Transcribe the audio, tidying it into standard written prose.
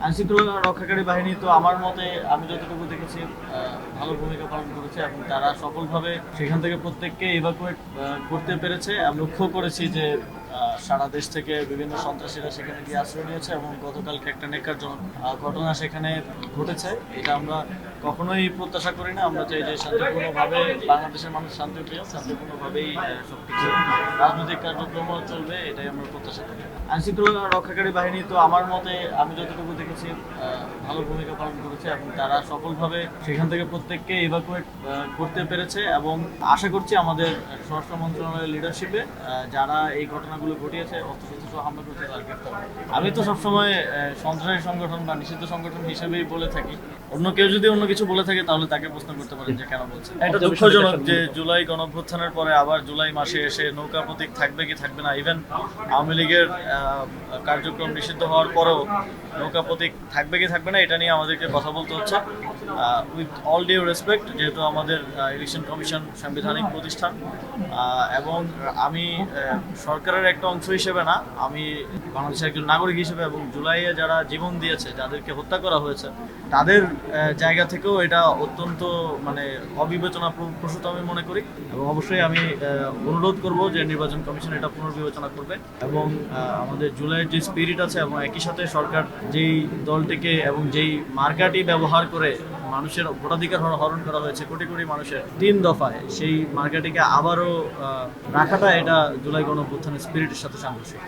আইনশৃঙ্খলা রক্ষাকারী বাহিনী তো আমার মতে আমি যতটুকু দেখেছি ভালো ভূমিকা পালন করেছে এবং তারা সফলভাবে সেখান থেকে প্রত্যেককে ইভাকুয়েট করতে পেরেছে। আমি লক্ষ্য করেছি যে সারা দেশ থেকে বিভিন্ন সন্ত্রাসীরা সেখানে গিয়ে আশ্রয় নিয়েছে এবং গতকালকে একটা নেকারজনক ঘটনা সেখানে ঘটেছে। এটা আমরা কখনোই প্রত্যাশা করি না। আমরা চাই যে শান্তিপূর্ণভাবে বাংলাদেশের মানুষ শান্তিপ্রিয়, শান্তিপূর্ণভাবেই সবকিছু রাজনৈতিক কার্যক্রম চলবে, এটাই আমরা প্রত্যাশা করি। আইনশৃঙ্খলা রক্ষাকারী বাহিনী তো আমার মতে আমি যতটুকু দেখেছি ভালো ভূমিকা পালন করেছে এবং তারা সফলভাবে সেখান থেকে প্রত্যেককে ইভাকুয়েট করতে পেরেছে এবং আশা করছি আমাদের স্বরাষ্ট্র মন্ত্রণালয়ের লিডারশিপে যারা এই ঘটনাগুলো ঘটিয়েছে, অস্ত্রশস্ত্র হামলা করতে তারা গ্রেফতার হবে। আমি তো সবসময় সন্ত্রাসী সংগঠন বা নিষিদ্ধ সংগঠন হিসেবেই বলে থাকি। অন্য কেউ যদি অন্য কিছু বলে থাকে তাহলে তাকে প্রশ্ন করতে পারেন যে কেন বলছে। এটা দুঃখজনক যে জুলাই গণঅভ্যুত্থানের পরে আবার জুলাই মাসে এসে নৌকা প্রতীক থাকবে কি থাকবে না, ইভেন আওয়ামী লীগের কার্যক্রম নিষিদ্ধ হওয়ার পরেও নৌকা প্রতীক থাকবে কি থাকবে না এটা নিয়ে আমাদেরকে কথা বলতে হচ্ছে। উইথ অল ডিউ রেসপেক্ট, যেহেতু আমাদের ইলেকশন কমিশন সাংবিধানিক প্রতিষ্ঠান এবং আমি সরকারের একটা অংশ হিসেবে না, আমি বাংলাদেশের একজন নাগরিক হিসেবে এবং জুলাইয়ে যারা জীবন দিয়েছে, যাদেরকে হত্যা করা হয়েছে, তাদের জায়গা থেকেও এটা অত্যন্ত অবিবেচনা প্রসূত আমি মনে করি। এবং অবশ্যই আমি অনুরোধ করব যে নির্বাচন কমিশন এটা পুনর্বিবেচনা করবে এবং আমাদের জুলাইয়ের যে স্পিরিট আছে এবং একই সাথে সরকার যেই দলটিকে এবং যেই মার্কাটি ব্যবহার করে মানুষের ভোটাধিকার হরণ করা হয়েছে কোটি কোটি মানুষের 3 দফায়, সেই মার্কাটিকে আবারও রাখাটা এটা জুলাই গণঅভ্যুত্থানের স্পিরিটের সাথে সাংঘর্ষিক।